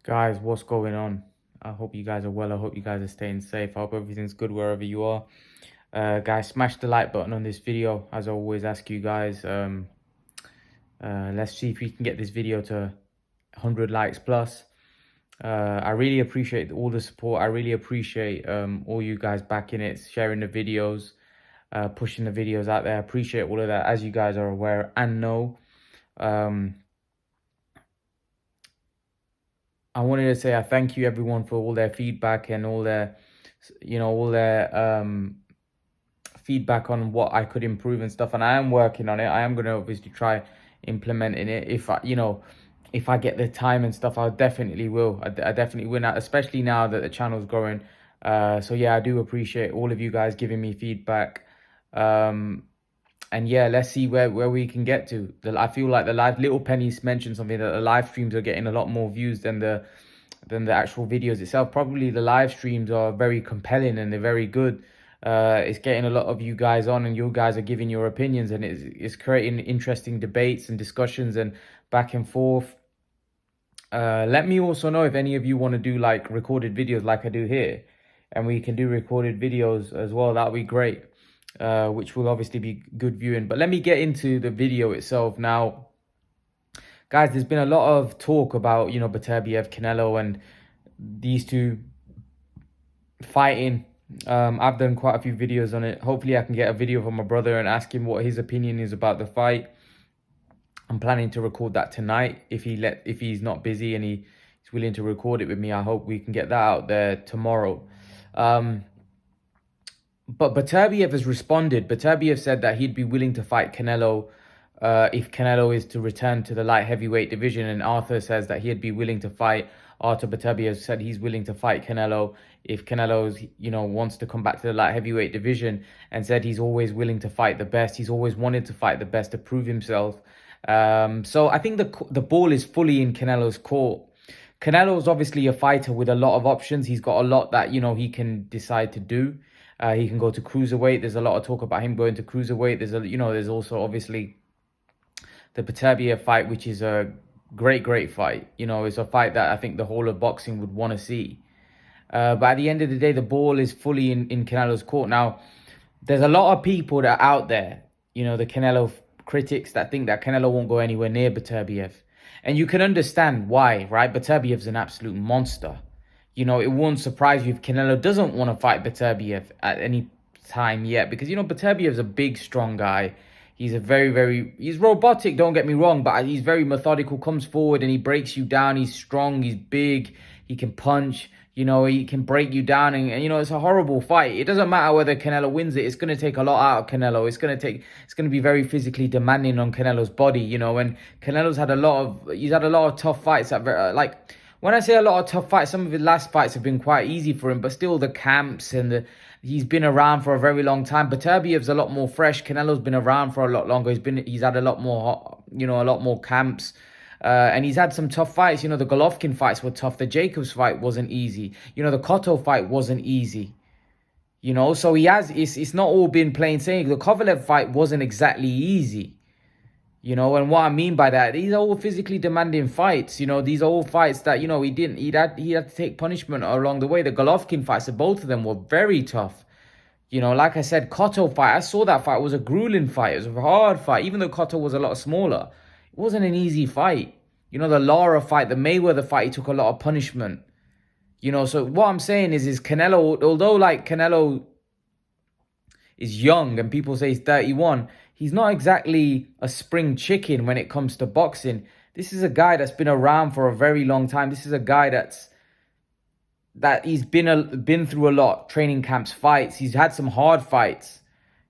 Guys, what's going on? I hope you guys are well. I hope you guys are staying safe. I hope everything's good wherever you are. Guys, smash the like button on this video. As I always ask you guys, let's see if we can get this video to 100 likes plus. I really appreciate all the support. I really appreciate all you guys backing it, sharing the videos, pushing the videos out there. I appreciate all of that, as you guys are aware and know. I wanted to say I thank you everyone for all their feedback and all their, all their feedback on what I could improve and stuff. And I am working on it. I am going to obviously try implementing it. If I get the time and stuff, I definitely will. I definitely will, especially now that the channel's growing. So yeah, I do appreciate all of you guys giving me feedback. And yeah, let's see where we can get to. I feel like the live, Little Penny's mentioned something, that the live streams are getting a lot more views than the actual videos itself. Probably the live streams are very compelling and they're very good. It's getting a lot of you guys on, and you guys are giving your opinions, and it's creating interesting debates and discussions and back and forth. Let me also know if any of you want to do like recorded videos like I do here, and we can do recorded videos as well. That would be great. Which will obviously be good viewing. But let me get into the video itself now. Guys, there's been a lot of talk about, Beterbiev, Canelo, and these two fighting. I've done quite a few videos on it. Hopefully I can get a video from my brother and ask him what his opinion is about the fight. I'm planning to record that tonight if he's not busy and he's willing to record it with me. I hope we can get that out there tomorrow. But Beterbiev has responded. Beterbiev said that he'd be willing to fight Canelo if Canelo is to return to the light heavyweight division. And Artur says that he'd be willing to fight. Artur Beterbiev said he's willing to fight Canelo if Canelo's, wants to come back to the light heavyweight division, and said he's always willing to fight the best. He's always wanted to fight the best to prove himself. So I think the ball is fully in Canelo's court. Canelo's obviously a fighter with a lot of options. He's got a lot that, he can decide to do. He can go to cruiserweight. There's a lot of talk about him going to cruiserweight. There's also obviously the Beterbiev fight, which is a great fight. It's a fight that I think the whole of boxing would want to see. But at the end of the day, the ball is fully in Canelo's court. Now, there's a lot of people that are out there, the Canelo critics, that think that Canelo won't go anywhere near Beterbiev. And you can understand why, right? Beterbiev's an absolute monster. It won't surprise you if Canelo doesn't want to fight Beterbiev at any time yet, because, Beterbiev's a big, strong guy. He's he's robotic, don't get me wrong, but he's very methodical, comes forward and he breaks you down. He's strong, he's big, he can punch, he can break you down. And it's a horrible fight. It doesn't matter whether Canelo wins it. It's going to take a lot out of Canelo. It's going to be very physically demanding on Canelo's body, and Canelo's had a lot of tough fights that, when I say a lot of tough fights, some of his last fights have been quite easy for him, but still the camps and he's been around for a very long time. Beterbiev's a lot more fresh. Canelo's been around for a lot longer. He's had a lot more camps. And he's had some tough fights. The Golovkin fights were tough. The Jacobs fight wasn't easy. The Cotto fight wasn't easy. So it's not all been plain sailing. The Kovalev fight wasn't exactly easy. And what I mean by that, these are all physically demanding fights. These are all fights that, he had to take punishment along the way. The Golovkin fights, both of them were very tough. Like I said, Cotto fight, I saw that fight. It was a grueling fight. It was a hard fight. Even though Cotto was a lot smaller, it wasn't an easy fight. The Lara fight, the Mayweather fight, he took a lot of punishment. So what I'm saying is Canelo, although Canelo is young and people say he's 31, he's not exactly a spring chicken when it comes to boxing. This is a guy that's been around for a very long time. This is a guy that he's been through a lot, training camps, fights. He's had some hard fights,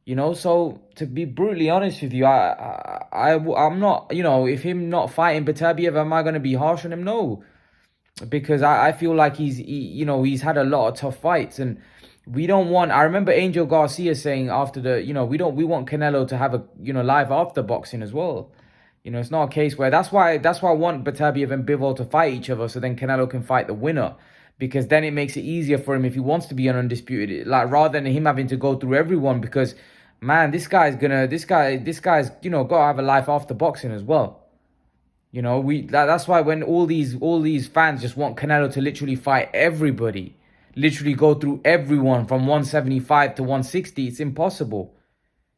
So to be brutally honest with you, I'm not, if him not fighting Beterbiev, am I going to be harsh on him? No, because I feel like he's had a lot of tough fights. And we don't want, I remember Angel Garcia saying after we want Canelo to have a, life after boxing as well. It's not a case where, that's why I want Beterbiev and Bivol to fight each other, so then Canelo can fight the winner. Because then it makes it easier for him if he wants to be an undisputed, rather than him having to go through everyone. Because, man, this guy's got to have a life after boxing as well. You know, that's why when all these fans just want Canelo to literally fight everybody, literally go through everyone from 175 to 160, it's impossible.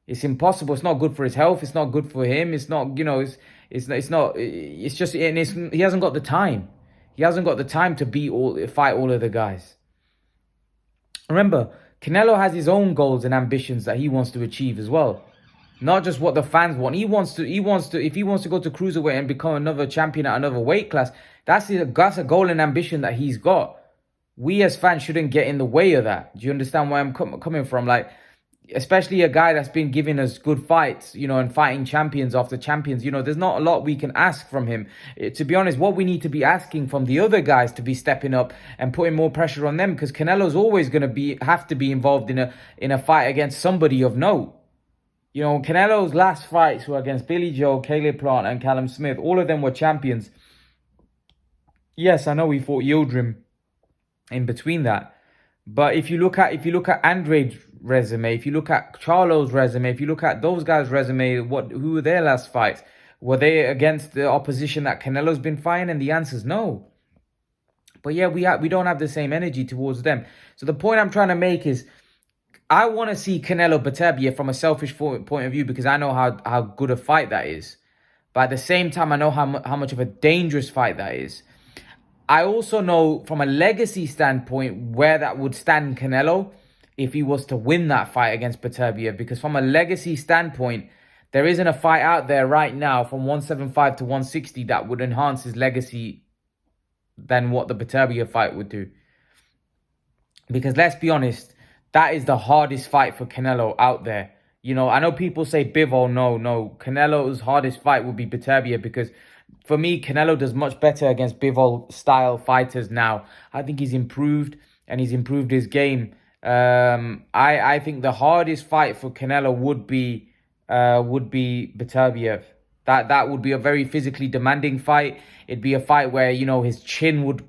It's impossible. It's not good for his health. It's not good for him. It's not, it's not. It's just, and he hasn't got the time. He hasn't got the time to fight all of the guys. Remember, Canelo has his own goals and ambitions that he wants to achieve as well. Not just what the fans want. If he wants to go to cruiserweight and become another champion at another weight class, that's a goal and ambition that he's got. We as fans shouldn't get in the way of that. Do you understand where I'm coming from? Like, especially a guy that's been giving us good fights, and fighting champions after champions. There's not a lot we can ask from him. To be honest, what we need to be asking from the other guys to be stepping up and putting more pressure on them, because Canelo's always going to have to be involved in a fight against somebody of note. Canelo's last fights were against Billy Joe, Caleb Plant, and Callum Smith. All of them were champions. Yes, I know he fought Yildirim in between that, but if you look at Andre's resume, if you look at Charlo's resume, if you look at those guys' resume, who were their last fights? Were they against the opposition that Canelo's been fighting? And the answer is no. But yeah, we don't have the same energy towards them. So the point I'm trying to make is, I want to see Canelo Beterbiev from a selfish point of view, because I know how good a fight that is. But at the same time, I know how much of a dangerous fight that is. I also know from a legacy standpoint where that would stand Canelo if he was to win that fight against Beterbiev. Because from a legacy standpoint, there isn't a fight out there right now from 175 to 160 that would enhance his legacy than what the Beterbiev fight would do. Because let's be honest, that is the hardest fight for Canelo out there. I know people say Bivol. No. Canelo's hardest fight would be Beterbiev, because for me, Canelo does much better against Bivol-style fighters now. I think he's improved, and he's improved his game. I think the hardest fight for Canelo would be Beterbiev. That would be a very physically demanding fight. It'd be a fight where, his chin would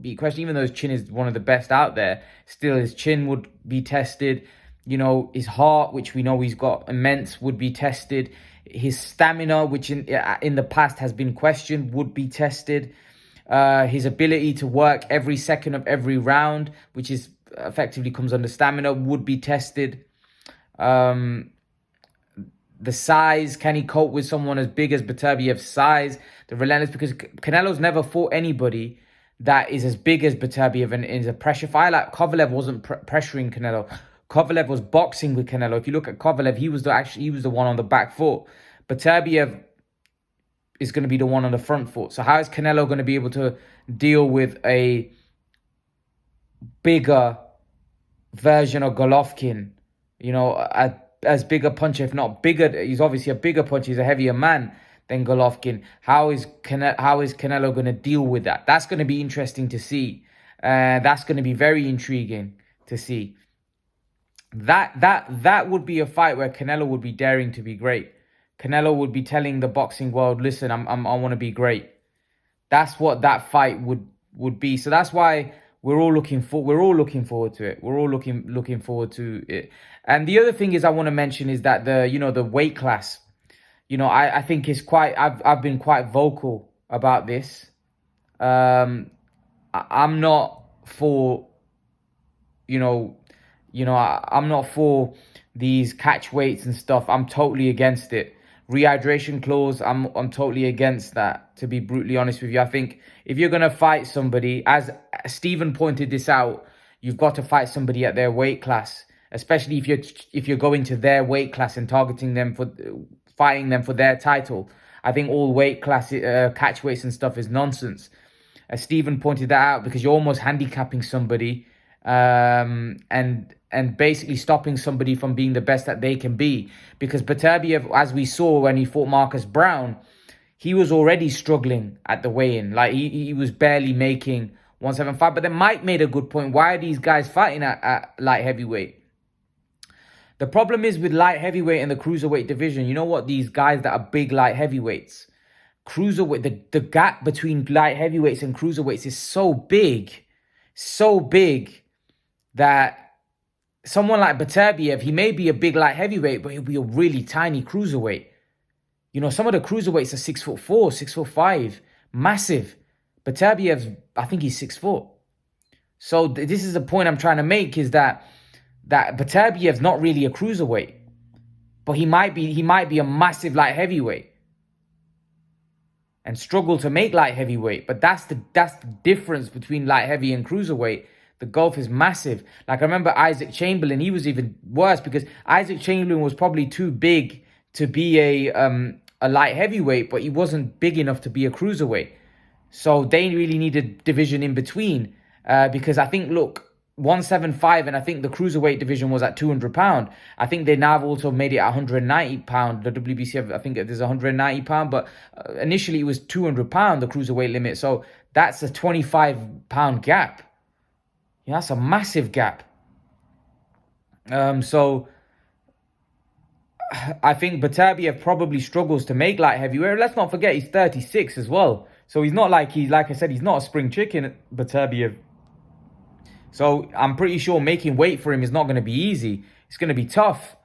be questioned. Even though his chin is one of the best out there, still his chin would be tested. His heart, which we know he's got immense, would be tested. His stamina, which in the past has been questioned, would be tested. His ability to work every second of every round, which is effectively comes under stamina, would be tested. The size, can he cope with someone as big as Beterbiev's size? The relentless, because Canelo's never fought anybody that is as big as Beterbiev and is a pressure fight. Like Kovalev wasn't pressuring Canelo. Kovalev was boxing with Canelo. If you look at Kovalev, he was the one on the back foot. Beterbiev is going to be the one on the front foot. So how is Canelo going to be able to deal with a bigger version of Golovkin? As big a puncher, if not bigger. He's obviously a bigger puncher. He's a heavier man than Golovkin. How is Canelo going to deal with that? That's going to be interesting to see. That's going to be very intriguing to see. That would be a fight where Canelo would be daring to be great. Canelo would be telling the boxing world, listen, I want to be great. That's what that fight would be. So that's why we're all looking forward to it. We're all looking forward to it. And the other thing is I want to mention is that the weight class. I think is quite. I've been quite vocal about this. I'm not for. I'm not for these catch weights and stuff. I'm totally against it. Rehydration clause, I'm totally against that, to be brutally honest with you. I think if you're going to fight somebody, as Stephen pointed this out, you've got to fight somebody at their weight class, especially if you're going to their weight class and fighting them for their title. I think all weight class catch weights and stuff is nonsense. As Stephen pointed that out, because you're almost handicapping somebody and basically stopping somebody from being the best that they can be. Because Beterbiev, as we saw when he fought Marcus Brown, he was already struggling at the weigh-in. Like he was barely making 175. But then Mike made a good point. Why are these guys fighting at light heavyweight? The problem is with light heavyweight and the cruiserweight division, you know what? These guys that are big light heavyweights, cruiserweight, the gap between light heavyweights and cruiserweights is so big that someone like Beterbiev, he may be a big light heavyweight, but he'll be a really tiny cruiserweight. You know, some of the cruiserweights are 6'4", 6'5", massive. Beterbiev's, I think he's 6 foot. So this is the point I'm trying to make, is that Beterbiev's not really a cruiserweight, but he might be a massive light heavyweight and struggle to make light heavyweight. But that's the difference between light heavy and cruiserweight. The gulf is massive. Like, I remember Isaac Chamberlain, he was even worse, because Isaac Chamberlain was probably too big to be a light heavyweight, but he wasn't big enough to be a cruiserweight. So they really need a division in between, because I think, look, 175, and I think the cruiserweight division was at 200 pound. I think they now have also made it 190 pound. The WBC, I think there's 190 pound, but initially it was 200 pound, the cruiserweight limit. So that's a 25 pound gap. Yeah, that's a massive gap. So I think Beterbiev probably struggles to make light heavyweight. Let's not forget he's 36 as well. So he's not like I said, he's not a spring chicken, Beterbiev. So I'm pretty sure making weight for him is not going to be easy. It's going to be tough.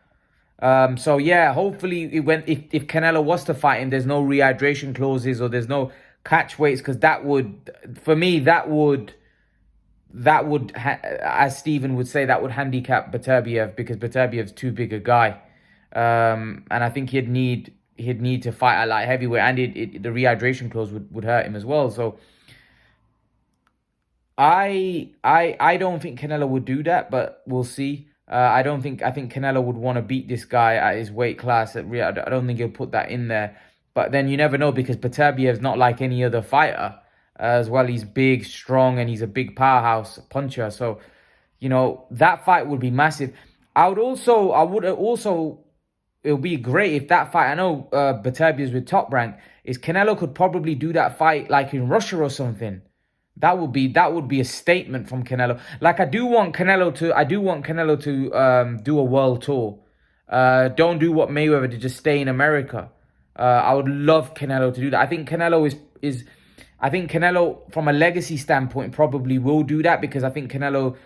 So yeah, hopefully if Canelo was to fight him, there's no rehydration clauses or there's no catch weights, because that would, for me, that would, as Stephen would say, that would handicap Beterbiev, because Beterbiev's too big a guy. And I think he'd need to fight at light heavyweight, and the rehydration clause would hurt him as well. So I don't think Canelo would do that, but we'll see. I think Canelo would want to beat this guy at his weight class. I don't think he'll put that in there. But then you never know, because Beterbiev's not like any other fighter as well. He's big, strong, and he's a big powerhouse puncher. So, you know, that fight would be massive. It would be great if that fight, I know Beterbiev's with Top Rank, is Canelo could probably do that fight like in Russia or something. That would be a statement from Canelo. Like, I do want Canelo to do a world tour. Don't do what Mayweather did, just stay in America. I would love Canelo to do that. I think Canelo from a legacy standpoint probably will do that, because I think Canelo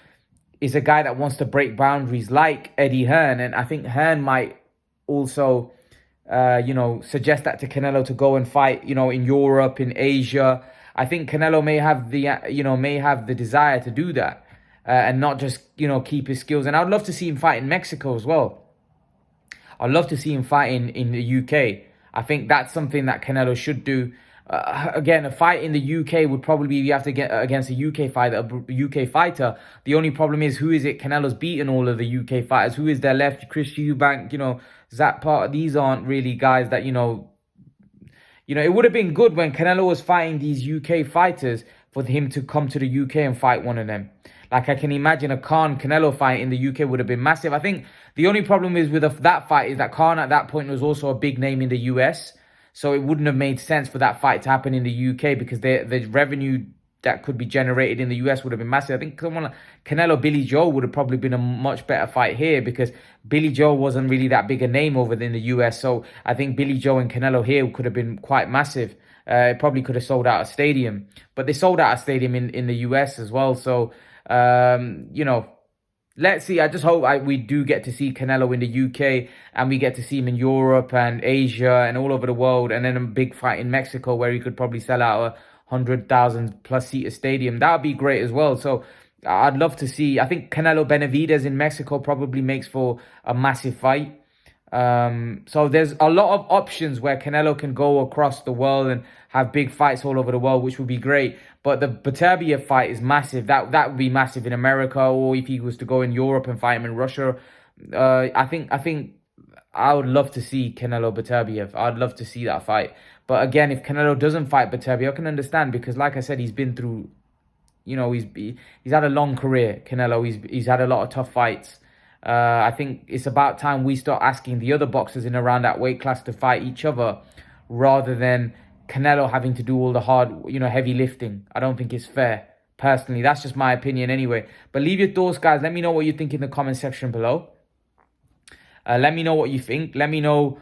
is a guy that wants to break boundaries like Eddie Hearn, and I think Hearn might also suggest that to Canelo to go and fight, in Europe, in Asia. I think Canelo may have the desire to do that, and not just, keep his skills. And I'd love to see him fight in Mexico as well. I'd love to see him fight in the UK. I think that's something that Canelo should do. Again, a fight in the UK would probably be, you have to get against a UK fighter. The only problem is, who is it? Canelo's beaten all of the UK fighters. Who is there left? Chris Eubank, Zach Part. These aren't really guys that, it would have been good when Canelo was fighting these UK fighters for him to come to the UK and fight one of them. Like, I can imagine a Khan-Canelo fight in the UK would have been massive. I think the only problem is with that fight is that Khan at that point was also a big name in the US. So it wouldn't have made sense for that fight to happen in the UK, because the revenue that could be generated in the US would have been massive. I think someone like Canelo, Billy Joe would have probably been a much better fight here, because Billy Joe wasn't really that big a name over in the US. So I think Billy Joe and Canelo here could have been quite massive. It probably could have sold out a stadium, but they sold out a stadium in the US as well. So, let's see. I just hope we do get to see Canelo in the UK, and we get to see him in Europe and Asia and all over the world, and then a big fight in Mexico where he could probably sell out a 100,000 plus seater stadium. That would be great as well. So I'd love to see. I think Canelo Benavidez in Mexico probably makes for a massive fight. So there's a lot of options where Canelo can go across the world and have big fights all over the world, which would be great. But the Beterbiev fight is massive. That would be massive in America, or if he was to go in Europe and fight him in Russia. I think I would love to see Canelo Beterbiev. I'd love to see that fight. But again, if Canelo doesn't fight Beterbiev, I can understand, because like I said, he's been through, he's had a long career, Canelo. He's had a lot of tough fights. I think it's about time we start asking the other boxers in around that weight class to fight each other, rather than Canelo having to do all the hard, heavy lifting. I don't think it's fair. Personally, that's just my opinion anyway. But leave your thoughts, guys. Let me know what you think in the comment section below. Let me know what you think. Let me know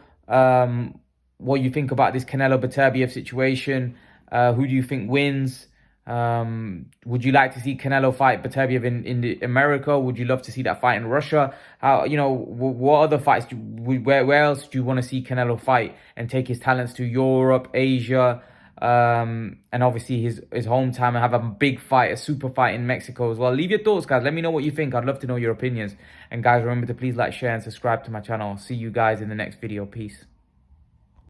what you think about this Canelo Beterbiev situation. Who do you think wins? Would you like to see Canelo fight Beterbiev in America? Would you love to see that fight in Russia? What other fights? Where else do you want to see Canelo fight and take his talents to Europe, Asia, and obviously his hometown, and have a big fight, a super fight in Mexico as well? Leave your thoughts, guys. Let me know what you think. I'd love to know your opinions. And guys, remember to please like, share, and subscribe to my channel. I'll see you guys in the next video. Peace.